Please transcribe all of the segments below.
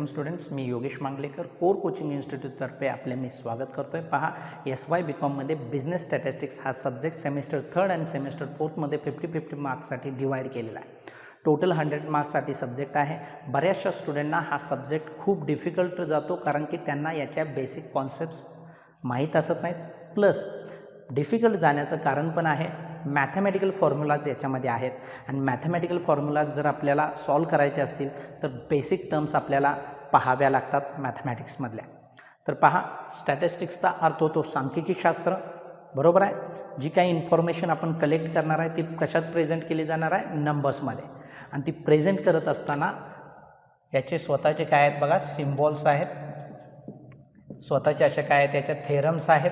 Welcome students. मी Yogesh Mangalekar core coaching इन्स्टिट्यूटतर्फे आपले मी स्वागत करतो आहे. पहा, SY BCOMमध्ये बिझनेस स्टॅटिस्टिक्स हा सब्जेक्ट सेमिस्टर 3rd आणि सेमिस्टर 4thमध्ये 50-50 मार्क्ससाठी डिवाईड केलेला आहे. टोटल 100 मार्क्ससाठी सब्जेक्ट आहे. बऱ्याचशा स्टुडंटना हा सब्जेक्ट खूप डिफिकल्ट जातो, कारण की त्यांना याच्या बेसिक कॉन्सेप्ट्स माहीत असत नाहीत. प्लस डिफिकल्ट जाण्याचं कारण पण आहे, मॅथमॅटिकल फॉर्म्युलाज याच्यामध्ये आहेत आणि मॅथमॅटिकल फॉर्म्युलाज जर आपल्याला सॉल्व करायचे असतील तर बेसिक टर्म्स आपल्याला पाहाव्या लागतात मॅथमॅटिक्समधल्या. तर पहा, स्टॅटिस्टिक्सचा अर्थ होतो सांख्यिकी शास्त्र, बरोबर आहे. जी काही इन्फॉर्मेशन आपण कलेक्ट करणार आहे ती कशात प्रेझेंट केली जाणार आहे, नंबर्समध्ये. आणि ती प्रेझेंट करत असताना याचे स्वतःचे काय आहेत बघा, सिम्बॉल्स आहेत, स्वतःचे असे काय आहेत, याच्या थेरम्स आहेत,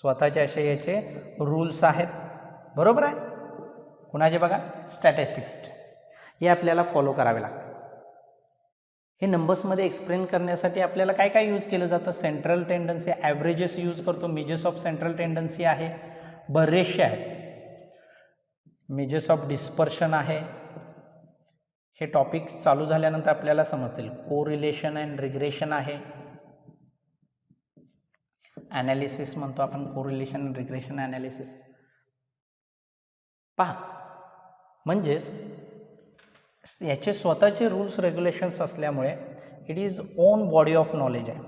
स्वतःचे असे याचे रूल्स आहेत, बरोबर आहे. कुणाचे बघा, स्टॅटिस्टिक्स. हे आपल्याला फॉलो करावे लागतात. हे नंबर्समध्ये एक्सप्लेन करण्यासाठी आपल्याला काय काय यूज केलं जातं, सेंट्रल टेंडन्सी, ॲव्हरेजेस यूज करतो, मेजर्स ऑफ सेंट्रल टेंडन्सी आहे, बरेचसे आहेत, मेजर्स ऑफ डिस्पर्शन आहे. हे टॉपिक चालू झाल्यानंतर आपल्याला समजतील. कोरिलेशन अँड रिग्रेशन आहे, ॲनालिसिस म्हणतो आपण, कोरिलेशन अँड रिग्रेशन ॲनालिसिस. पहा, म्हणजेच याचे स्वतःचे रूल्स रेग्युलेशन्स असल्यामुळे it is on body of knowledge आहे.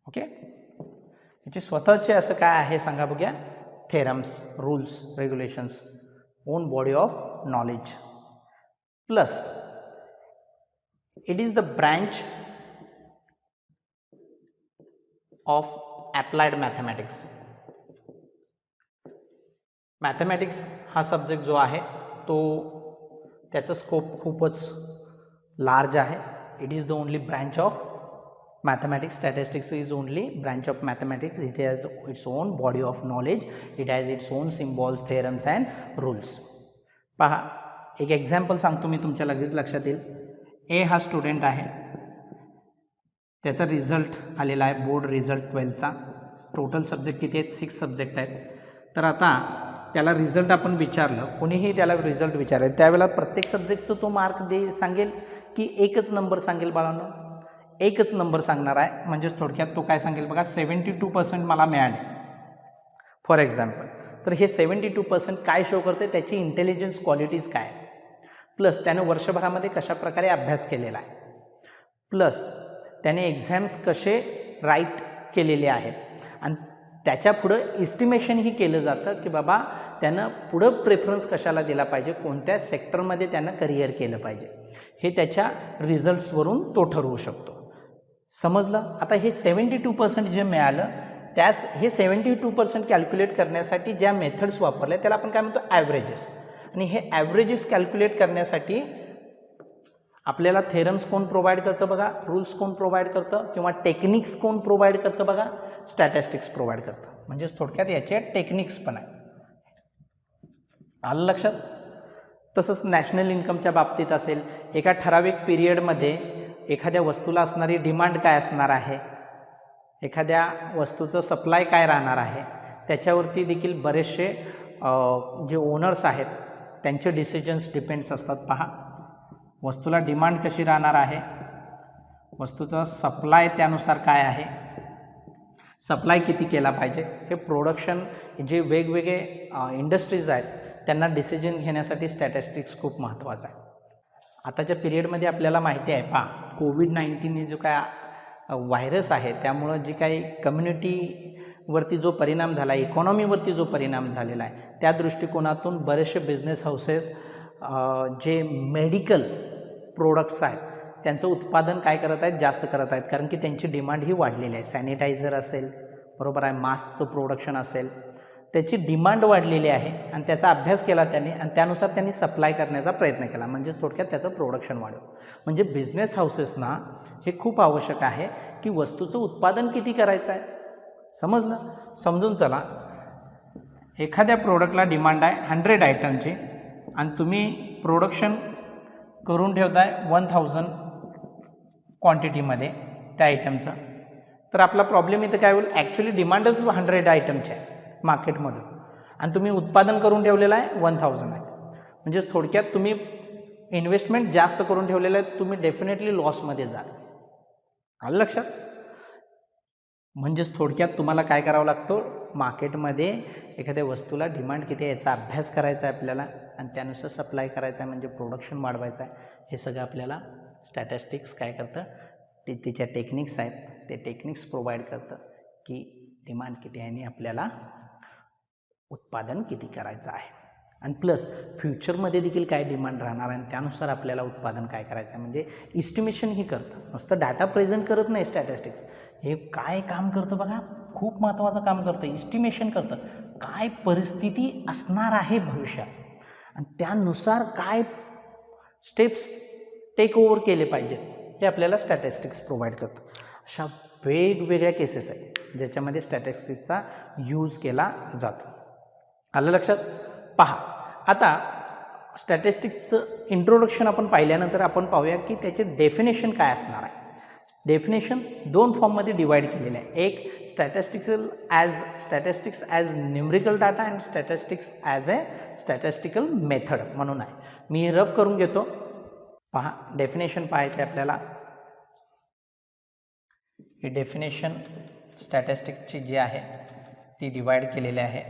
ओके, याचे स्वतःचे असं काय आहे सांगा बघूया, theorems, rules, regulations, on body of knowledge. Plus it is the branch of applied mathematics. Mathematics हा सब्जेक्ट जो आहे तो त्याचं स्कोप खूपच लार्ज आहे. It is the only branch of mathematics. Statistics is only branch of mathematics. It has its own body of knowledge. It has its own symbols, theorems and rules. पहा, एक example सांगतो मी, तुमच्या लगेच लक्षात येईल. ए हा स्टुडंट आहे, त्याचा रिझल्ट आलेला आहे, बोर्ड रिझल्ट 12चा. टोटल सब्जेक्ट किती आहेत, 6 सब्जेक्ट आहेत. तर आता त्याला रिझल्ट आपण विचारलं, कोणीही त्याला रिझल्ट विचारेल त्यावेळेला प्रत्येक सब्जेक्टचं तो मार्क सांगेल की एकच नंबर सांगेल बाळांनो, एकच नंबर सांगणार आहे. म्हणजेच थोडक्यात तो काय सांगेल बघा, 72% मला मिळाले फॉर एक्झाम्पल. तर हे 72% काय शो करते, त्याची इंटेलिजन्स क्वालिटीज काय, प्लस त्याने वर्षभरामध्ये कशाप्रकारे अभ्यास केलेला आहे, प्लस त्याने एक्झाम्स कसे राईट केलेले आहेत, आणि त्याच्या पुढं इस्टिमेशनही केलं जातं की बाबा त्यानं पुढं प्रेफरन्स कशाला दिला पाहिजे, कोणत्या सेक्टरमध्ये त्यानं करिअर केलं पाहिजे, हे त्याच्या रिझल्ट्सवरून तो ठरवू शकतो. समजलं. आता हे 72% जे मिळालं, त्यास हे 72% कॅल्क्युलेट करण्यासाठी ज्या मेथड्स वापरल्या त्याला आपण काय म्हणतो, ॲव्हरेजेस. आणि हे ॲव्हरेजेस कॅल्क्युलेट करण्यासाठी आपल्याला थेरम्स कोण प्रोव्हाइड करतं बघा, रूल्स कोण प्रोव्हाइड करतं, किंवा टेक्निक्स कोण प्रोव्हाइड करतं बघा, स्टॅटिस्टिक्स प्रोव्हाइड करतं. म्हणजेच थोडक्यात याचे टेक्निक्स पण आहे. आलं लक्षात. तसंच नॅशनल इन्कमच्या बाबतीत असेल, एका ठराविक पिरियडमध्ये एखाद्या वस्तूला असणारी डिमांड काय असणार आहे, एखाद्या वस्तूचं सप्लाय काय राहणार आहे, त्याच्यावरती देखील बरेचसे जे ओनर्स आहेत त्यांचे डिसिजन्स डिपेंड्स असतात. पहा, वस्तूला डिमांड कशी राहणार आहे, वस्तूचा सप्लाय त्यानुसार काय आहे, सप्लाय किती केला पाहिजे, हे प्रोडक्शन, जे वेगवेगळे इंडस्ट्रीज आहेत त्यांना डिसिजन घेण्यासाठी स्टॅटिस्टिक्स खूप महत्त्वाचं आहे. आताच्या पिरियडमध्ये आपल्याला माहिती आहे, पहा, कोविड-19 जो काय व्हायरस आहे त्यामुळं जी काही कम्युनिटीवरती जो परिणाम झाला, इकॉनॉमीवरती जो परिणाम झालेला आहे, त्या दृष्टिकोनातून बरेचसे बिझनेस हाऊसेस जे मेडिकल प्रोडक्ट्स आहेत त्यांचं उत्पादन काय करत आहेत, जास्त करत आहेत, कारण की त्यांची डिमांड ही वाढलेली आहे. सॅनिटायझर असेल, बरोबर आहे, मास्कचं प्रोडक्शन असेल, त्याची डिमांड वाढलेली आहे आणि त्याचा अभ्यास केला त्यांनी आणि त्यानुसार त्यांनी सप्लाय करण्याचा प्रयत्न केला. म्हणजेच थोडक्यात त्याचं प्रोडक्शन वाढवं. म्हणजे बिझनेस हाऊसेसना हे खूप आवश्यक आहे की वस्तूचं उत्पादन किती करायचं आहे. समजलं. समजून चला, एखाद्या प्रोडक्टला डिमांड आहे 100 आयटमची आणि तुम्ही प्रोडक्शन करून ठेवताय 1000 क्वांटिटीमध्ये त्या आयटमचं, तर आपला प्रॉब्लेम इथं काय होईल, ॲक्च्युली डिमांडच 100 आयटमची आहे मार्केटमधून आणि तुम्ही उत्पादन करून ठेवलेलं आहे 1000 आहे. म्हणजेच थोडक्यात तुम्ही इन्व्हेस्टमेंट जास्त करून ठेवलेलं आहे, तुम्ही डेफिनेटली लॉसमध्ये जाल. आलं लक्षात? म्हणजेच थोडक्यात तुम्हाला काय करावं लागतं, मार्केटमध्ये एखाद्या वस्तूला डिमांड किती आहे याचा अभ्यास करायचा आहे आपल्याला आणि त्यानुसार सप्लाय करायचा आहे, म्हणजे प्रोडक्शन वाढवायचं आहे. हे सगळं आपल्याला स्टॅटिस्टिक्स काय करतं, ते तिच्या टेक्निक्स आहेत, ते टेक्निक्स प्रोव्हाइड करतं की डिमांड किती आहे आणि आपल्याला उत्पादन किती करायचं आहे. आणि प्लस फ्युचरमध्ये देखील काय डिमांड राहणार आहे आणि त्यानुसार आपल्याला उत्पादन काय करायचं आहे, म्हणजे इस्टिमेशनही करतं. नुसतं डाटा प्रेझेंट करत नाही स्टॅटिस्टिक्स, हे काय काम करतं बघा, खूप महत्त्वाचं काम करतं. इस्टिमेशन करतं, काय परिस्थिती असणार आहे भविष्यात आणि त्यानुसार काय स्टेप्स टेक ओव्हर केले पाहिजेत, हे आपल्याला स्टॅटिस्टिक्स प्रोव्हाइड करतं. अशा वेगवेगळ्या केसेस आहेत ज्याच्यामध्ये स्टॅटिस्टिक्सचा यूज केला जातो. आलं लक्षात? पहा, आता स्टॅटिस्टिक्सचं इंट्रोडक्शन आपण पाहिल्यानंतर आपण पाहूया की त्याचे डेफिनेशन काय असणार आहे. डेफिनेशन 2 फॉर्ममध्ये डिवाइड केलेले आहे. एक statistics as numerical data and statistics as A statistical method म्हणून आहे. मी रफ करून घेतो. पहा, डेफिनेशन पाहायचे आपल्याला. ही डेफिनेशन स्टॅटिस्टिक्सची जी आहे ती डिवाइड केलेली आहे.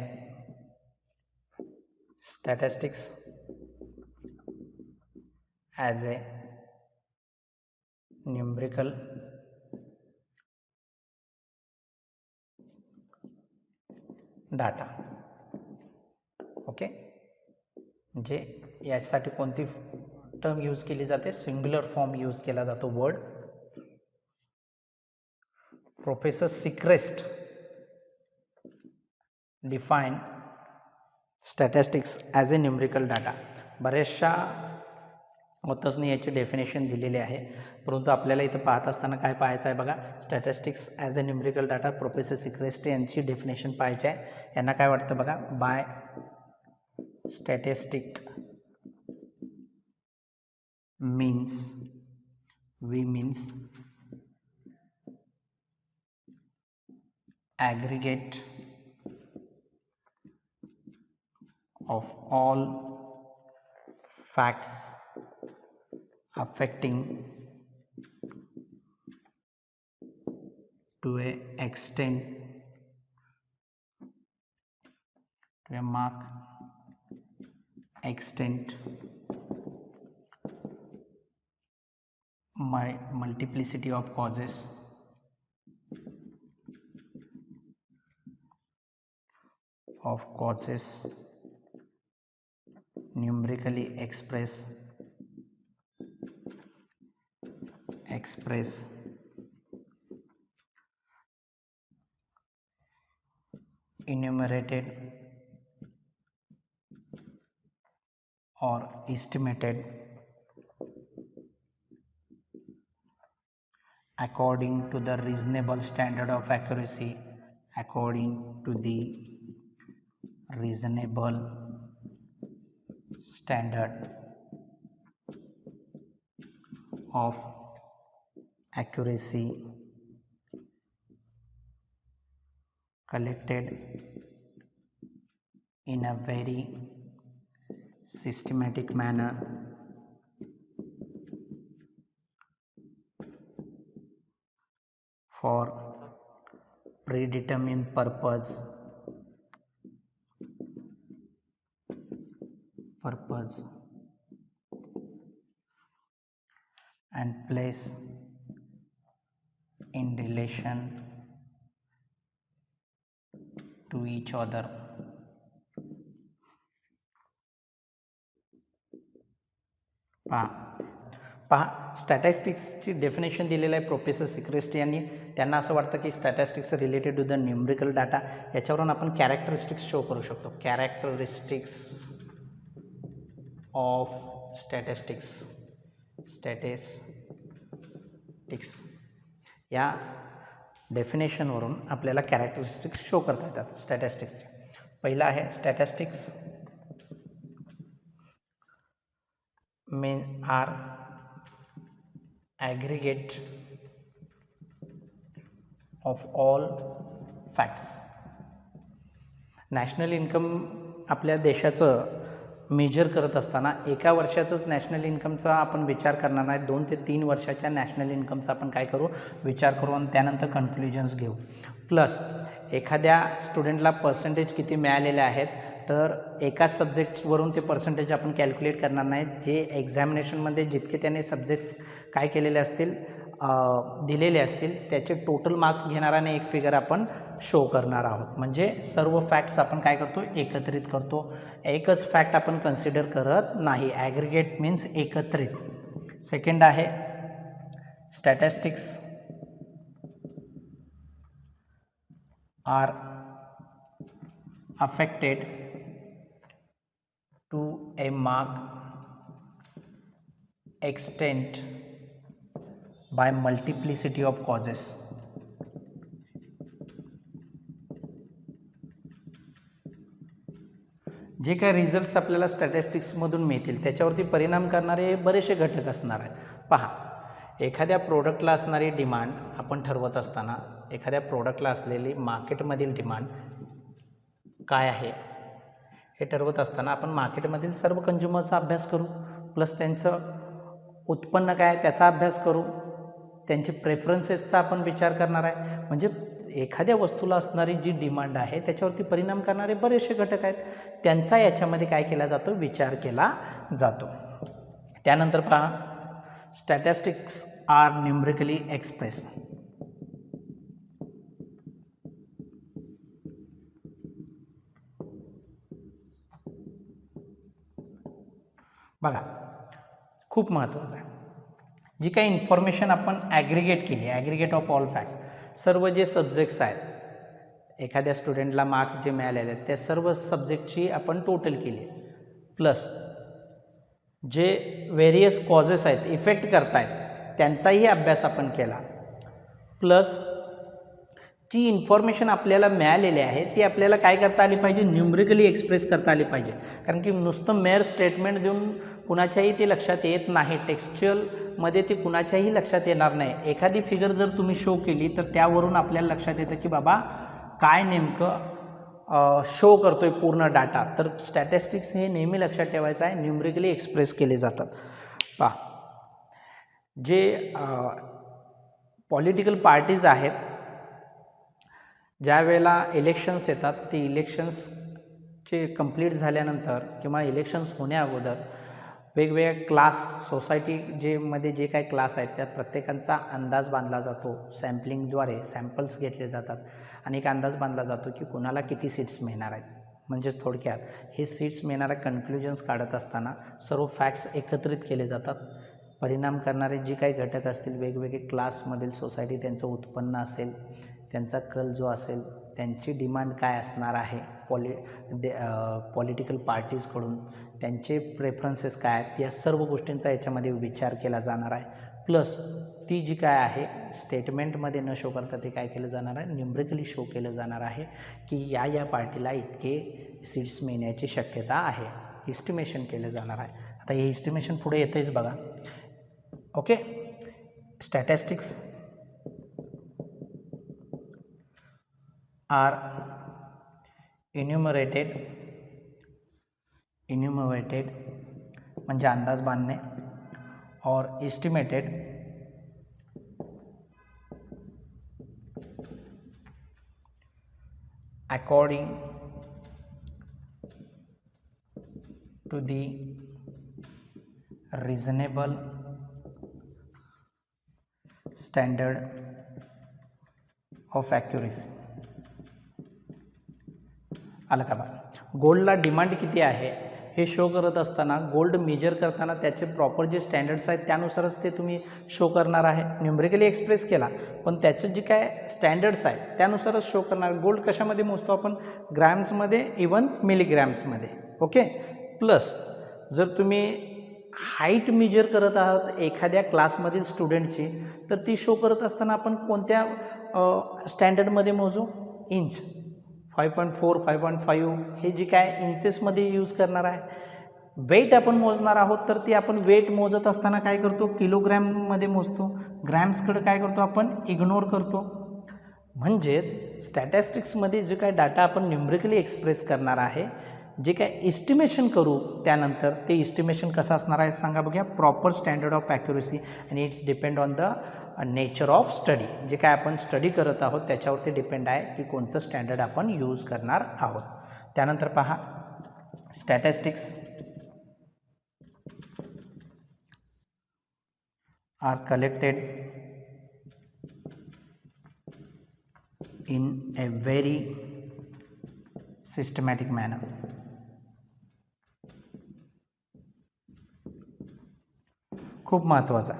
Statistics as a numerical data. Okay, म्हणजे यासाठी कोणती टर्म यूज केली जाते, सिंग्युलर फॉर्म यूज केला जातो word. Professor Secrist define statistics as a numerical data. बऱ्याचशा ऑथर्सने याची डेफिनेशन दिलेली आहे, परंतु आपल्याला इथं पाहत असताना काय पाहायचं आहे बघा, statistics as a numerical data professor Secrist यांची डेफिनेशन पाहायची आहे. यांना काय वाटतं बघा, by statistic means aggregate of all facts affecting to a extent multiplicity of causes numerically express enumerated or estimated according to the reasonable standard of accuracy, according to the reasonable standard of accuracy collected in a very systematic manner for predetermined purpose and place in relation to each other. पहा, स्टॅटिस्टिक्सची definition दिलेलं आहे professor Seacrest यांनी. त्यांना असं वाटतं की statistics related to the numerical data. याच्यावरून आपण कॅरेक्टरिस्टिक्स शो करू शकतो. कॅरेक्टरिस्टिक्स ऑफ स्टॅटिस्टिक्स या डेफिनेशनवरून आपल्याला कॅरेक्टरिस्टिक्स शो करता येतात स्टॅटिस्टिक्सचे. पहिला आहे statistics are aggregate of all facts. National income आपल्या देशाचं मेजर करत असताना एका वर्षाचंच नॅशनल इन्कमचा आपण विचार करणार नाही, 2 ते 3 वर्षाच्या नॅशनल इन्कमचा आपण काय करू, विचार करू आणि त्यानंतर कन्क्लुजन्स घेऊ. प्लस एखाद्या स्टुडंटला पर्सेंटेज किती मिळालेले आहेत, तर एकाच सब्जेक्ट्सवरून ते पर्सेंटेज आपण कॅल्क्युलेट करणार नाही. जे एक्झामिनेशनमध्ये जितके त्याने सब्जेक्ट्स काय केलेले असतील, दिलेले असतील, त्याचे टोटल मार्क्स घेणाराने एक फिगर आपण शो करणार आहोत. म्हणजे सर्व फॅक्ट्स आपण काय करतो, एकत्रित करतो. एकच फॅक्ट आपण कन्सिडर करत नाही. ॲग्रिगेट मीन्स एकत्रित. सेकंड आहे statistics are affected to a mark extent by multiplicity of causes. जे काय रिझल्ट्स आपल्याला स्टॅटिस्टिक्समधून मिळतील त्याच्यावरती परिणाम करणारे बरेचसे घटक असणार आहेत. पहा, एखाद्या प्रोडक्टला असणारी डिमांड आपण ठरवत असताना, एखाद्या प्रोडक्टला असलेली मार्केटमधील डिमांड काय आहे हे ठरवत असताना आपण मार्केटमधील सर्व कंझ्युमरचा अभ्यास करू, प्लस त्यांचं उत्पन्न काय त्याचा अभ्यास करू, त्यांचे प्रेफरन्सेसचा आपण विचार करणार आहे. म्हणजे एखाद्या वस्तूला असणारी जी डिमांड आहे त्याच्यावरती परिणाम करणारे बरेचसे घटक आहेत, त्यांचा याच्यामध्ये काय केला जातो, विचार केला जातो. त्यानंतर पहा, स्टॅटिस्टिक्स आर न्यूमरिकली एक्सप्रेस. बघा, खूप महत्त्वाचं आहे. जी काही इन्फॉर्मेशन आपण ॲग्रिगेट केली, ॲग्रिगेट ऑफ ऑल फॅक्ट्स, सर्व जे सब्जेक्ट्स आहेत, एखाद्या स्टुडंटला मार्क्स जे मिळालेले आहेत त्या सर्व सब्जेक्टची आपण टोटल केली, प्लस जे व्हेरियस कॉजेस आहेत, इफेक्ट करत आहेत त्यांचाही अभ्यास आपण केला, प्लस जी इन्फॉर्मेशन आपल्याला मिळालेली आहे ती आपल्याला काय करता आली पाहिजे, न्यूमरिकली एक्सप्रेस करता आली पाहिजे. कारण की नुसतं मेअर स्टेटमेंट देऊन कुणाच्याही ते लक्षात येत नाही, टेक्स्च्युअलमध्ये ते कुणाच्याही लक्षात येणार नाही. एखादी फिगर जर तुम्ही शो केली तर त्यावरून आपल्याला लक्षात येतं की बाबा काय नेमकं शो करतोय पूर्ण डाटा. तर स्टॅटिस्टिक्स हे नेहमी लक्षात ठेवायचं आहे, न्यूमरिकली एक्सप्रेस केले जातात. पहा, जे पॉलिटिकल पार्टीज आहेत, ज्या वेळेला इलेक्शन्स येतात, ते इलेक्शन्सचे कंप्लीट झाल्यानंतर किंवा इलेक्शन्स होण्या अगोदर वेगवेगळ्या क्लास, सोसायटी मध्ये जे काही क्लास आहेत त्या प्रत्येकांचा अंदाज बांधला जातो. सॅम्पलिंगद्वारे सॅम्पल्स घेतले जातात आणि एक अंदाज बांधला जातो की कुणाला किती सीट्स मिळणार आहेत. म्हणजेच थोडक्यात हे सीट्स मिळणाऱ्या कन्क्लुजन्स काढत असताना सर्व फॅक्ट्स एकत्रित केले जातात. परिणाम करणारे जे काही घटक असतील, वेगवेगळे क्लासमधील सोसायटी, त्यांचं उत्पन्न असेल, त्यांचा कल जो असेल, त्यांची डिमांड काय असणार आहे पॉलिटिकल पार्टीजकडून, त्यांचे प्रेफरन्सेस काय आहेत, या सर्व गोष्टींचा याच्यामध्ये विचार केला जाणार आहे. प्लस ती जी काय आहे स्टेटमेंटमध्ये न शो करता ते काय केलं जाणार आहे, न्यूमरिकली शो केलं जाणार आहे की या पार्टीला इतके सीट्स मिळण्याची शक्यता आहे, इस्टिमेशन केलं जाणार आहे. आता हे इस्टिमेशन पुढे येतंच बघा. ओके, स्टॅटिस्टिक्स आर इन्युमरेटेड म्हणजे अंदाज बांधणे, और estimated according to the reasonable standard of accuracy. आलं का बा. गोल्डला डिमांड किती आहे हे शो करत असताना, गोल्ड मेजर करताना त्याचे प्रॉपर जे स्टँडर्ड्स आहेत त्यानुसारच ते तुम्ही शो करणार आहे. न्यूमरिकली एक्सप्रेस केला पण त्याचं जे काय स्टँडर्ड्स आहेत त्यानुसारच शो करणार. गोल्ड कशामध्ये मोजतो आपण, ग्रॅम्समध्ये, इवन मिलीग्रॅम्समध्ये. ओके, प्लस जर तुम्ही हाईट मेजर करत आहात एखाद्या क्लासमधील स्टुडंटची, तर ती शो करत असताना आपण कोणत्या स्टँडर्डमध्ये मोजू, इंच, 5.4, 5.5 हे जी काय इंचेसमध्ये यूज करणार आहे. वेट आपण मोजणार आहोत तर ती आपण वेट मोजत असताना काय करतो, किलोग्रॅममध्ये मोजतो. ग्रॅम्सकडे काय करतो आपण, इग्नोर करतो. म्हणजेच स्टॅटिस्टिक्समध्ये जे काय डाटा आपण न्यूमरिकली एक्सप्रेस करणार आहे, जे काय इस्टिमेशन करू त्यानंतर ते इस्टिमेशन कसं असणार आहे सांगा बघूया. प्रॉपर स्टँडर्ड ऑफ ॲक्युरेसी आणि it's depend on the nature of study. जे काय आपण स्टडी करत आहोत त्याच्यावरती डिपेंड आहे की कोणतं स्टँडर्ड आपण यूज करणार आहोत. त्यानंतर पहा statistics are collected in a very systematic manner. खूप महत्त्वाचा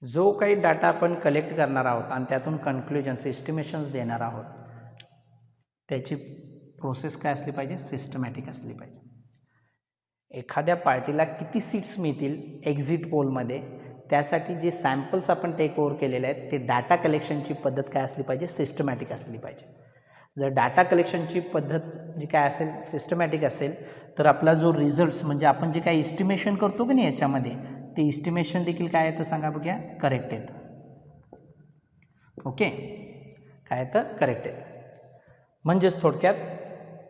जो काही डाटा आपण कलेक्ट करणार आहोत आणि त्यातून कन्क्लुजन्स एस्टिमेशन्स देणार आहोत त्याची प्रोसेस काय असली पाहिजे, सिस्टमॅटिक असली पाहिजे. एखाद्या पार्टीला किती सीट्स मिळतील एक्झिट पोलमध्ये त्यासाठी जे सॅम्पल्स आपण टेक ओव्हर केलेले आहेत ते डाटा कलेक्शनची पद्धत काय असली पाहिजे, सिस्टमॅटिक असली पाहिजे. जर डाटा कलेक्शनची पद्धत जी काय असेल सिस्टमॅटिक असेल तर आपला जो रिझल्ट्स म्हणजे आपण जे काय इस्टिमेशन करतो की नाही याच्यामध्ये ते इस्टिमेशन देखील काय येतं सांगा बघूया, करेक्ट येतं. ओके, काय येतं, करेक्ट येतं. म्हणजेच थोडक्यात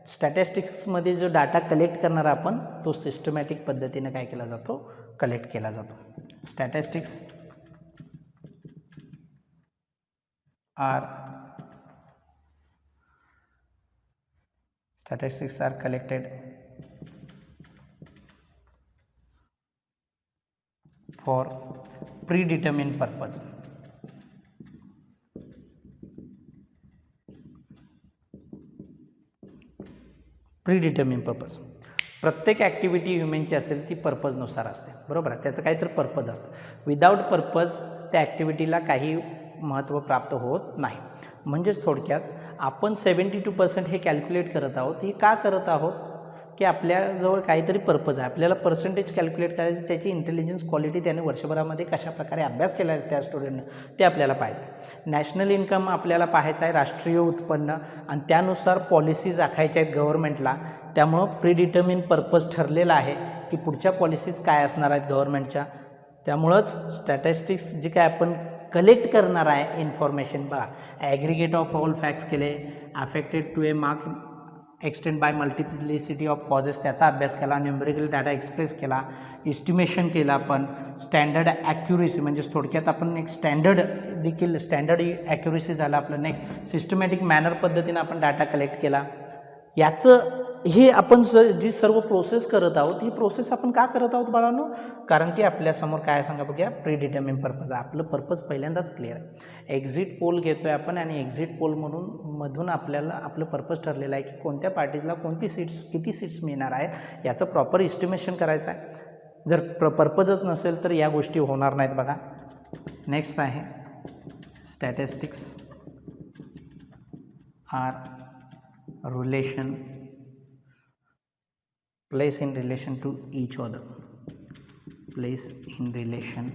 स्टॅटिस्टिक्समध्ये जो डाटा कलेक्ट करणार आपण तो सिस्टमॅटिक पद्धतीने काय केला जातो, कलेक्ट केला जातो. Statistics are collected for predetermined purpose. Predetermined purpose. प्रत्येक ॲक्टिव्हिटी ह्युमनची असेल ती पर्पजनुसार असते, बरोबर आहे. त्याचं काहीतरी पर्पज असतं. विदाऊट पर्पज त्या ॲक्टिव्हिटीला काही महत्त्व प्राप्त होत नाही. म्हणजेच थोडक्यात आपण 72% हे कॅल्क्युलेट करत आहोत. हे का करत आहोत की आपल्याजवळ काहीतरी पर्पज आहे. आपल्याला पर्सेंटेज कॅल्क्युलेट करायचं, त्याची इंटेलिजन्स क्वालिटी त्याने वर्षभरामध्ये कशाप्रकारे अभ्यास केला आहे त्या स्टुडंटनं ते आपल्याला पाहायचं आहे. नॅशनल इन्कम आपल्याला पाहायचं आहे, राष्ट्रीय उत्पन्न, आणि त्यानुसार पॉलिसीज आखायच्या आहेत गव्हर्नमेंटला. त्यामुळं प्रीडिटर्मिन पर्पज ठरलेला आहे की पुढच्या पॉलिसीज काय असणार आहेत गव्हर्नमेंटच्या. त्यामुळंच स्टॅटिस्टिक्स जे काय आपण कलेक्ट करणार आहे इन्फॉर्मेशन बघा, ॲग्रिगेट ऑफ ऑल फॅक्ट्स केले, affected to a mark extent by multiplicity of causes त्याचा अभ्यास केला, न्यूमेरिकल डाटा एक्सप्रेस केला, इस्टिमेशन केला आपण, स्टँडर्ड ॲक्युरेसी म्हणजेच थोडक्यात आपण एक स्टँडर्ड देखील स्टँडर्ड ॲक्युरेसी झालं आपलं. नेक्स्ट सिस्टमॅटिक मॅनर पद्धतीनं आपण डाटा कलेक्ट केला. याचं हे आपण जी सर्व प्रोसेस करत आहोत ही प्रोसेस आपण का करत आहोत बाळांनो, कारण की आपल्यासमोर काय सांगा बघूया, प्रीडिटर्मिन पर्पज. आपलं पर्पज पहिल्यांदाच क्लिअर आहे. एक्झिट पोल घेतो आहे आपण आणि एक्झिट पोल मधून आपल्याला आपलं पर्पज ठरलेलं आहे की कोणत्या पार्टीजला कोणती सीट्स किती सीट्स मिळणार आहेत याचं प्रॉपर इस्टिमेशन करायचं आहे. जर पर्पजच नसेल तर या गोष्टी होणार नाहीत बघा. नेक्स्ट आहे statistics are relation place in relation to each other, place in relation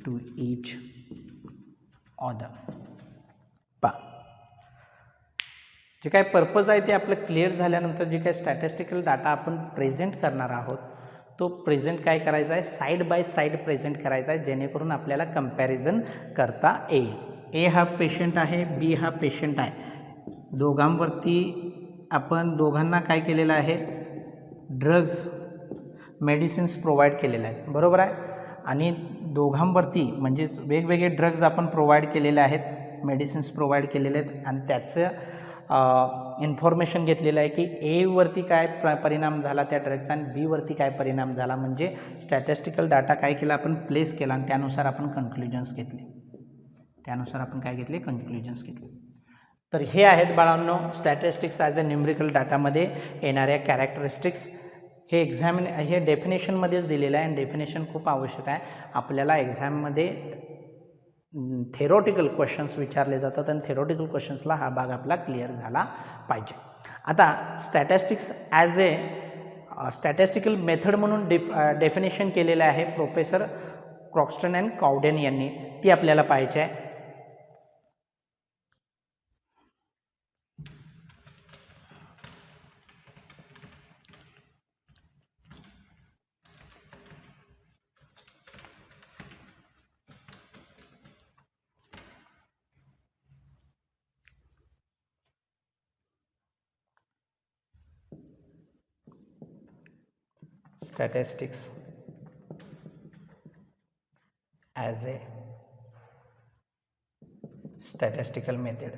to each other. जे काय पर्पज आहे ते आपलं क्लिअर झाल्यानंतर जे काय स्टॅटिस्टिकल डाटा आपण प्रेझेंट करणार आहोत तो प्रेझेंट काय करायचा आहे, साईड बाय साईड प्रेझेंट करायचा आहे जेणेकरून आपल्याला कंपॅरिझन करता येईल. ए हा पेशंट आहे, बी हा पेशंट आहे, दोघांवरती आपण दोघांना काय केलेलं आहे, ड्रग्स मेडिसिन्स प्रोव्हाइड केलेले आहेत, बरोबर आहे. आणि दोघांवरती म्हणजे वेगवेगळे ड्रग्ज आपण प्रोव्हाइड केलेले आहेत, मेडिसिन्स प्रोव्हाइड केलेले आहेत आणि त्याचं इन्फॉर्मेशन घेतलेलं आहे की एवरती काय परिणाम झाला त्या ड्रगचा आणि बीवरती काय परिणाम झाला. म्हणजे स्टॅटिस्टिकल डाटा काय केला आपण प्लेस केला आणि त्यानुसार आपण कन्क्लुजन्स घेतले, कन्क्लुजन्स घेतले. तर हे आहेत बाळांनो स्टॅटिस्टिक्स ॲज अ न्यूमेरिकल डाटामध्ये येणाऱ्या कॅरेक्टरिस्टिक्स. हे डेफिनेशनमध्येच दिलेलं आहे आणि डेफिनेशन खूप आवश्यक आहे. आपल्याला एक्झाममध्ये थेरॉटिकल क्वेश्चन्स विचारले जातात आणि थेरॉटिकल क्वेश्चन्सला हा भाग आपला क्लिअर झाला पाहिजे. आता स्टॅटिस्टिक्स ॲज ए स्टॅटिस्टिकल मेथड म्हणून डेफिनेशन केलेलं आहे प्रोफेसर क्रॉक्स्टन अँड काउडेन यांनी, ती आपल्याला पाहायची आहे. statistics as a statistical method.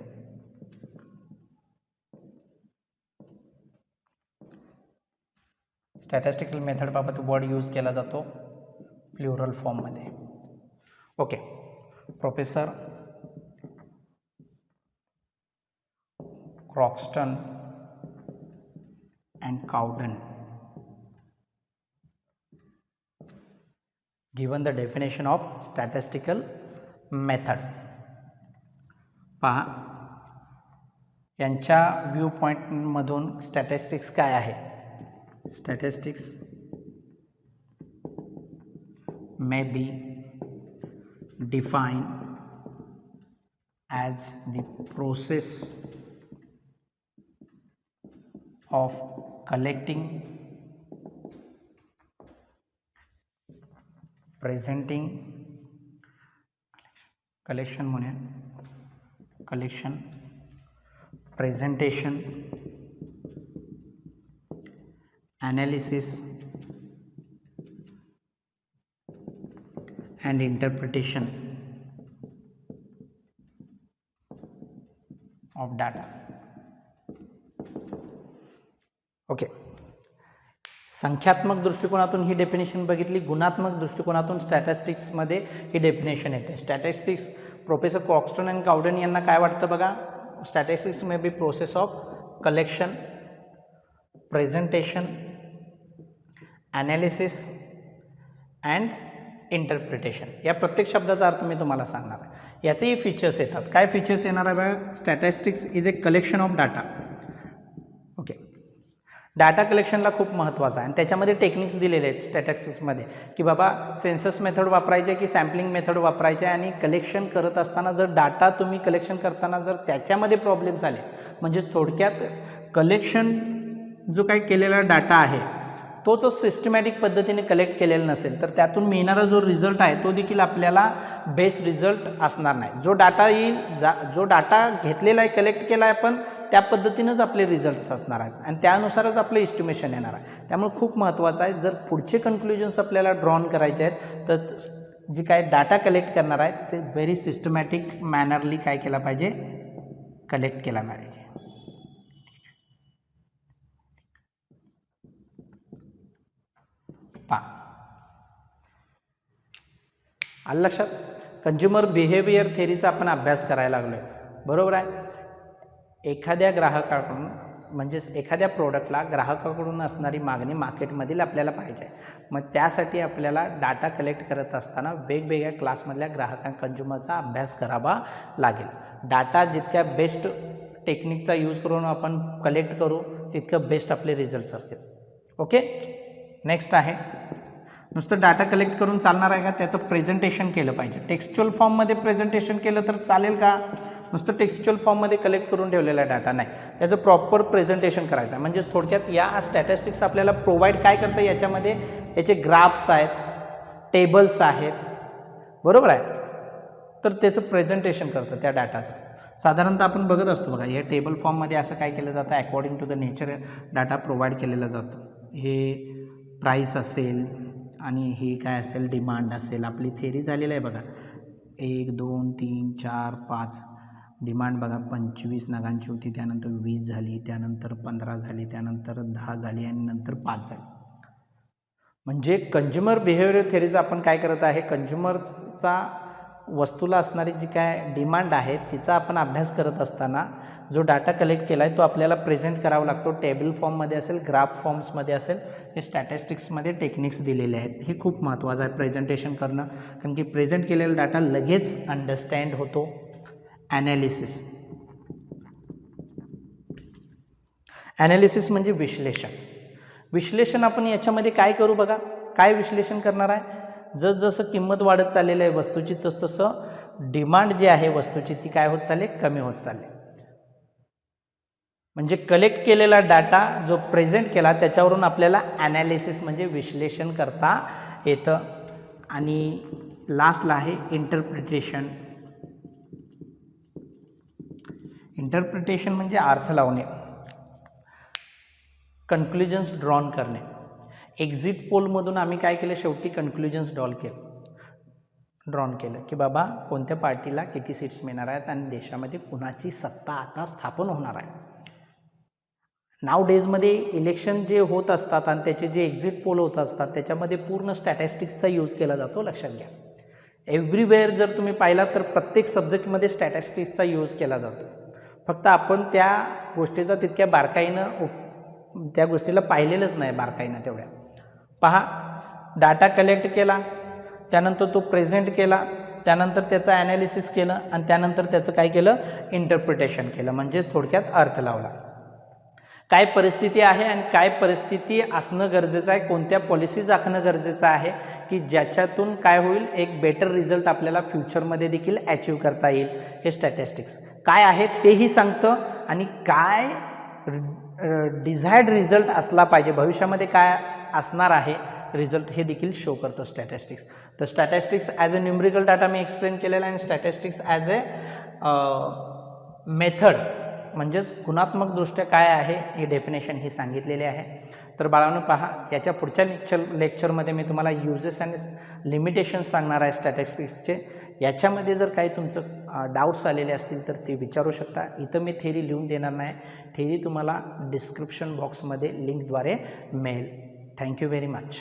Statistical method बाबत वर्ड यूज केला जातो प्लुरल फॉर्ममध्ये. Okay, professor Croxton and Cowden given the definition of statistical method. पहा, यांच्या व्ह्यू पॉईंटमधून स्टॅटिस्टिक्स काय आहे. Statistics may be defined as the process of collecting, presenting, collection, presentation, analysis and interpretation of data. Okay, संख्यात्मक दृष्टिकोनातून ही definition बघितली. गुणात्मक दृष्टिकोनातून स्टॅटिस्टिक्समध्ये ही definition येते. Statistics professor Croxton and cow dung यांना काय वाटतं बघा. Statistics may be process of collection, presentation, analysis and interpretation. या प्रत्येक शब्दाचा अर्थ मी तुम्हाला सांगणार आहे. याचेही फीचर्स येतात. काय फीचर्स येणार आहे बघा. Statistics is a collection of data. Okay, data कलेक्शनला खूप महत्त्वाचं आहे आणि त्याच्यामध्ये टेक्निक्स दिलेले आहेत स्टॅटिस्टिक्समध्ये की बाबा सेन्सस मेथड वापरायचे की सॅम्पलिंग मेथड वापरायचे. आणि कलेक्शन करत असताना जर डाटा तुम्ही कलेक्शन करताना जर त्याच्यामध्ये प्रॉब्लेम्स आले, म्हणजे थोडक्यात कलेक्शन जो काही केलेला डाटा आहे तोच सिस्टमॅटिक पद्धतीने कलेक्ट केलेला नसेल तर त्यातून मिळणारा जो रिझल्ट आहे तो देखील आपल्याला बेस्ट रिझल्ट असणार नाही. जो डाटा येईल, जो डाटा घेतलेला आहे, कलेक्ट केला आहे, आपण त्या पद्धतीनंच आपले रिझल्ट्स असणार आहेत आणि त्यानुसारच आपलं एस्टिमेशन येणार आहे. त्यामुळे खूप महत्त्वाचं आहे, जर पुढचे कन्क्लुजन्स आपल्याला ड्रॉन करायचे आहेत तर जी काय डाटा कलेक्ट करणार आहे ते व्हेरी सिस्टमॅटिक मॅनरली काय केला पाहिजे, कलेक्ट केला पाहिजे. आलं लक्षात. कंझ्युमर बिहेवियर थेरीचा आपण अभ्यास करायला लागलो आहे, बरोबर आहे. एखाद्या ग्राहकाकडून म्हणजेच एखाद्या प्रोडक्टला ग्राहकाकडून असणारी मागणी मार्केटमधील आपल्याला पाहिजे आहे. मग त्यासाठी आपल्याला डाटा कलेक्ट करत असताना वेगवेगळ्या क्लासमधल्या कंझ्युमरचा अभ्यास करावा लागेल. डाटा जितक्या बेस्ट टेक्निकचा यूज करून आपण कलेक्ट करू तितकं बेस्ट आपले रिझल्ट्स असतील. ओके, नेक्स्ट आहे, नुसतं डाटा कलेक्ट करून चालणार आहे का, त्याचं प्रेझेंटेशन केलं पाहिजे. टेक्स्च्युअल फॉर्ममध्ये प्रेझेंटेशन केलं तर चालेल का. नुसतं टेक्स्च्युअल फॉर्ममध्ये कलेक्ट करून ठेवलेला डाटा नाही, त्याचं प्रॉपर प्रेझेंटेशन करायचं आहे. म्हणजेच थोडक्यात या स्टॅटिस्टिक्स आपल्याला प्रोव्हाइड काय करतं, याच्यामध्ये याचे ग्राफ्स आहेत, टेबल्स आहेत, बरोबर आहे. तर त्याचं प्रेझेंटेशन करतं त्या डाटाचं. साधारणतः आपण बघत असतो बघा, हे टेबल फॉर्ममध्ये असं काय केलं जातं, according to the nature data provide केलेला जातो. हे प्राईस असेल आणि हे काय असेल, डिमांड असेल. आपली थेरी झालेली आहे बघा, 1 2 3 4 5. डिमांड बघा 25 नगांची होती, त्यानंतर 20 झाली, त्यानंतर 15 झाली, त्यानंतर 10 झाली आणि नंतर 5 झाली. म्हणजे कंझ्युमर बिहेवियर थेरीचं आपण काय करत आहे, कंझ्युमरचा वस्तूला असणारी जी काय डिमांड आहे तिचा आपण अभ्यास करत असताना जो डाटा कलेक्ट केला आहे तो आपल्याला प्रेझेंट करावा लागतो. टेबल फॉर्ममध्ये असेल, ग्राफ फॉर्म्समध्ये असेल. हे स्टॅटिस्टिक्समध्ये टेक्निक्स दिलेले आहेत. हे खूप महत्त्वाचं आहे प्रेझेंटेशन करणं, कारण की प्रेझेंट केलेला डाटा लगेच अंडरस्टँड होतो. ॲनालिसिस, ॲनालिसिस म्हणजे विश्लेषण. विश्लेषण आपण याच्यामध्ये काय करू बघा, काय विश्लेषण करणार आहे, जसजसं किंमत वाढत चाललेलं आहे वस्तूची तसतसं डिमांड जी आहे वस्तूची ती काय होत चालली, कमी होत चालली. म्हणजे कलेक्ट केलेला डाटा जो प्रेझेंट केला त्याच्यावरून आपल्याला ॲनालिसिस म्हणजे विश्लेषण करता येतं. आणि लास्टला आहे इंटरप्रिटेशन. इंटरप्रिटेशन म्हणजे अर्थ लावणे, कन्क्लुजन्स ड्रॉन करणे. एक्झिट पोलमधून आम्ही काय केलं, शेवटी कन्क्लुजन्स ड्रॉन केलं की बाबा कोणत्या पार्टीला किती सीट्स मिळणार आहेत आणि देशामध्ये कुणाची सत्ता आता स्थापन होणार आहे. नाव डेजमध्ये इलेक्शन जे होत असतात आणि त्याचे जे एक्झिट पोल होत असतात त्याच्यामध्ये पूर्ण स्टॅटिस्टिक्सचा यूज केला जातो, लक्षात घ्या. एव्हरीवेअर जर तुम्ही पाहिलात तर प्रत्येक सब्जेक्टमध्ये स्टॅटिस्टिक्सचा यूज केला जातो. फक्त आपण त्या गोष्टीचा तितक्या बारकाईनं त्या गोष्टीला पाहिलेलंच नाही बारकाईनं तेवढ्या. पहा, डाटा कलेक्ट केला, त्यानंतर तो प्रेझेंट केला, त्यानंतर त्याचं ॲनालिसिस केलं आणि त्यानंतर त्याचं काय केलं, इंटरप्रिटेशन केलं, म्हणजेच थोडक्यात अर्थ लावला. काय परिस्थिती आहे आणि काय परिस्थिती असणं गरजेचं आहे, कोणत्या पॉलिसीज आखणं गरजेचं आहे की ज्याच्यातून काय होईल, एक बेटर रिझल्ट आपल्याला फ्युचरमध्ये देखील अचीव करता येईल. हे स्टॅटिस्टिक्स काय आहे तेही सांगतं आणि काय डिझायर्ड रिझल्ट असला पाहिजे, भविष्यामध्ये काय असणार आहे रिझल्ट, हे देखील शो करतं स्टॅटिस्टिक्स. तर statistics as a numerical data me explain केलेला आहे आणि स्टॅटिस्टिक्स ॲज अ मेथड म्हणजेच गुणात्मकदृष्ट्या काय आहे हे डेफिनेशन ही सांगितलेले आहे. तर बाळांनो पहा, याच्या पुढच्या लेक्चरमध्ये मी तुम्हाला युजेस आणि लिमिटेशन्स सांगणार आहे स्टॅटिस्टिक्सचे. याच्यामध्ये जर काही तुमचं डाऊट्स आलेले असतील तर ते विचारू शकता. इथं मी थेरी लिहून देणार नाही, थेरी तुम्हाला डिस्क्रिप्शन बॉक्समध्ये लिंकद्वारे मिळेल. Thank you very much.